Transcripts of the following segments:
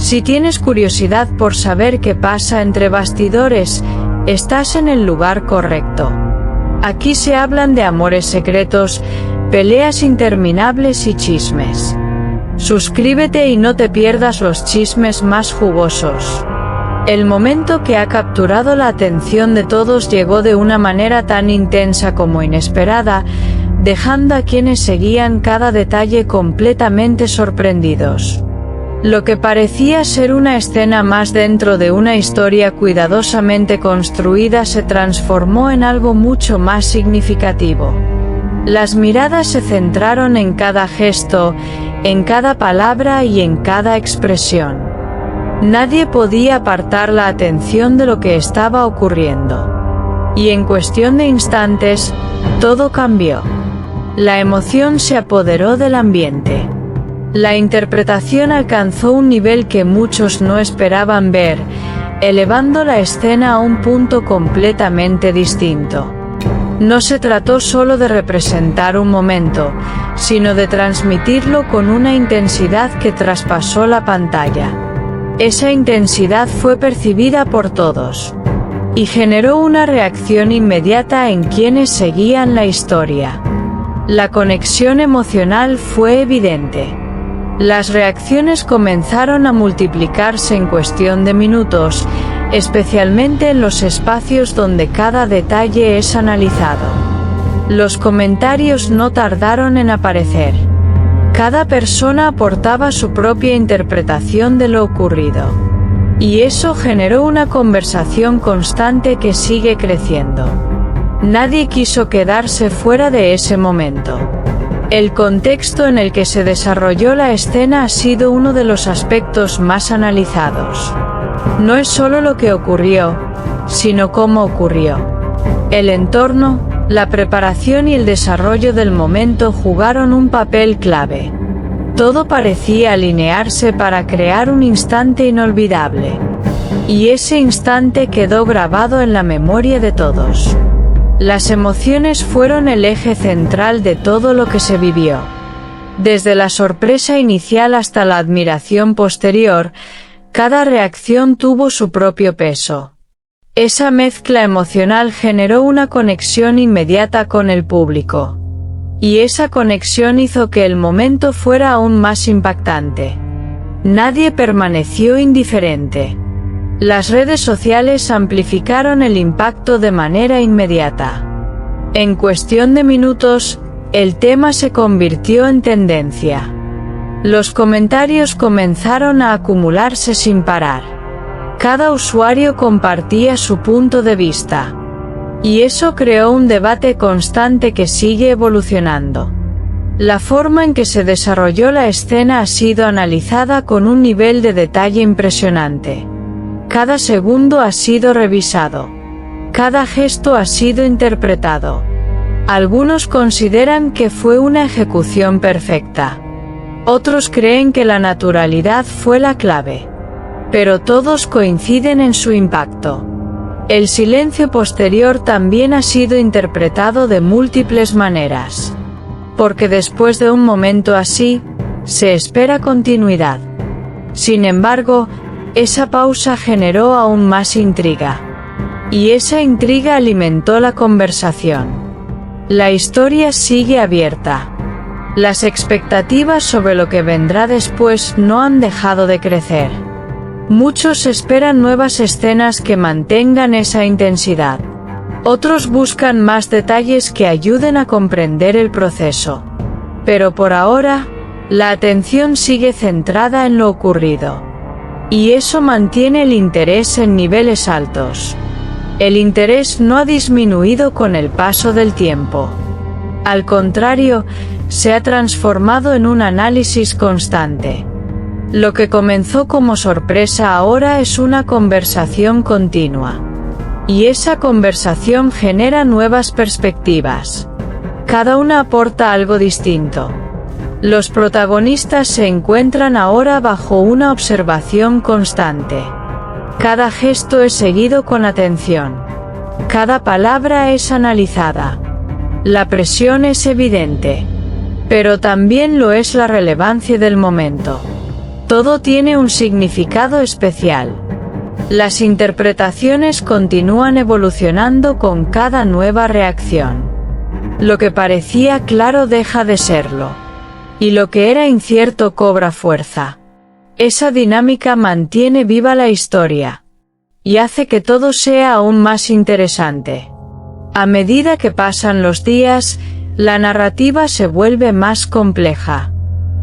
Si tienes curiosidad por saber qué pasa entre bastidores, estás en el lugar correcto. Aquí se hablan de amores secretos, peleas interminables y chismes. Suscríbete y no te pierdas los chismes más jugosos. El momento que ha capturado la atención de todos llegó de una manera tan intensa como inesperada, dejando a quienes seguían cada detalle completamente sorprendidos. Lo que parecía ser una escena más dentro de una historia cuidadosamente construida se transformó en algo mucho más significativo. Las miradas se centraron en cada gesto, en cada palabra y en cada expresión. Nadie podía apartar la atención de lo que estaba ocurriendo. Y en cuestión de instantes, todo cambió. La emoción se apoderó del ambiente. La interpretación alcanzó un nivel que muchos no esperaban ver, elevando la escena a un punto completamente distinto. No se trató solo de representar un momento, sino de transmitirlo con una intensidad que traspasó la pantalla. Esa intensidad fue percibida por todos. Y generó una reacción inmediata en quienes seguían la historia. La conexión emocional fue evidente. Las reacciones comenzaron a multiplicarse en cuestión de minutos, especialmente en los espacios donde cada detalle es analizado. Los comentarios no tardaron en aparecer. Cada persona aportaba su propia interpretación de lo ocurrido. Y eso generó una conversación constante que sigue creciendo. Nadie quiso quedarse fuera de ese momento. El contexto en el que se desarrolló la escena ha sido uno de los aspectos más analizados. No es solo lo que ocurrió, sino cómo ocurrió. El entorno, la preparación y el desarrollo del momento jugaron un papel clave. Todo parecía alinearse para crear un instante inolvidable. Y ese instante quedó grabado en la memoria de todos. Las emociones fueron el eje central de todo lo que se vivió. Desde la sorpresa inicial hasta la admiración posterior, cada reacción tuvo su propio peso. Esa mezcla emocional generó una conexión inmediata con el público. Y esa conexión hizo que el momento fuera aún más impactante. Nadie permaneció indiferente. Las redes sociales amplificaron el impacto de manera inmediata. En cuestión de minutos, el tema se convirtió en tendencia. Los comentarios comenzaron a acumularse sin parar. Cada usuario compartía su punto de vista. Y eso creó un debate constante que sigue evolucionando. La forma en que se desarrolló la escena ha sido analizada con un nivel de detalle impresionante. Cada segundo ha sido revisado. Cada gesto ha sido interpretado. Algunos consideran que fue una ejecución perfecta. Otros creen que la naturalidad fue la clave. Pero todos coinciden en su impacto. El silencio posterior también ha sido interpretado de múltiples maneras. Porque después de un momento así, se espera continuidad. Sin embargo, esa pausa generó aún más intriga. Y esa intriga alimentó la conversación. La historia sigue abierta. Las expectativas sobre lo que vendrá después no han dejado de crecer. Muchos esperan nuevas escenas que mantengan esa intensidad. Otros buscan más detalles que ayuden a comprender el proceso. Pero por ahora, la atención sigue centrada en lo ocurrido. Y eso mantiene el interés en niveles altos. El interés no ha disminuido con el paso del tiempo. Al contrario, se ha transformado en un análisis constante. Lo que comenzó como sorpresa ahora es una conversación continua. Y esa conversación genera nuevas perspectivas. Cada una aporta algo distinto. Los protagonistas se encuentran ahora bajo una observación constante. Cada gesto es seguido con atención. Cada palabra es analizada. La presión es evidente. Pero también lo es la relevancia del momento. Todo tiene un significado especial. Las interpretaciones continúan evolucionando con cada nueva reacción. Lo que parecía claro deja de serlo. Y lo que era incierto cobra fuerza. Esa dinámica mantiene viva la historia. Y hace que todo sea aún más interesante. A medida que pasan los días, la narrativa se vuelve más compleja.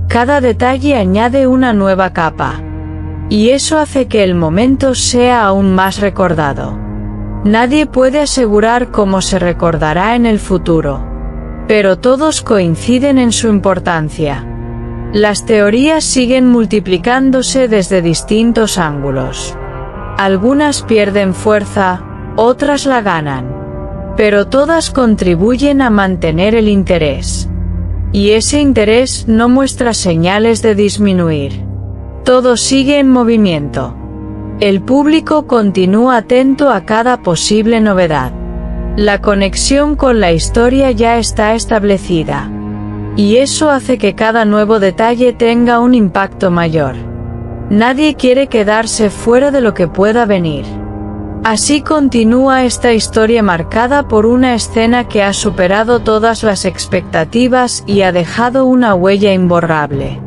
Cada detalle añade una nueva capa. Y eso hace que el momento sea aún más recordado. Nadie puede asegurar cómo se recordará en el futuro. Pero todos coinciden en su importancia. Las teorías siguen multiplicándose desde distintos ángulos. Algunas pierden fuerza, otras la ganan. Pero todas contribuyen a mantener el interés. Y ese interés no muestra señales de disminuir. Todo sigue en movimiento. El público continúa atento a cada posible novedad. La conexión con la historia ya está establecida. Y eso hace que cada nuevo detalle tenga un impacto mayor. Nadie quiere quedarse fuera de lo que pueda venir. Así continúa esta historia marcada por una escena que ha superado todas las expectativas y ha dejado una huella imborrable.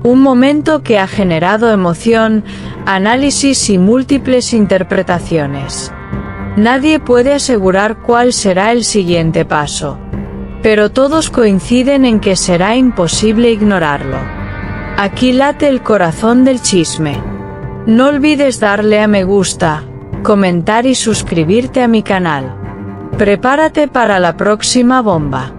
Un momento que ha generado emoción, análisis y múltiples interpretaciones. Nadie puede asegurar cuál será el siguiente paso. Pero todos coinciden en que será imposible ignorarlo. Aquí late el corazón del chisme. No olvides darle a me gusta, comentar y suscribirte a mi canal. Prepárate para la próxima bomba.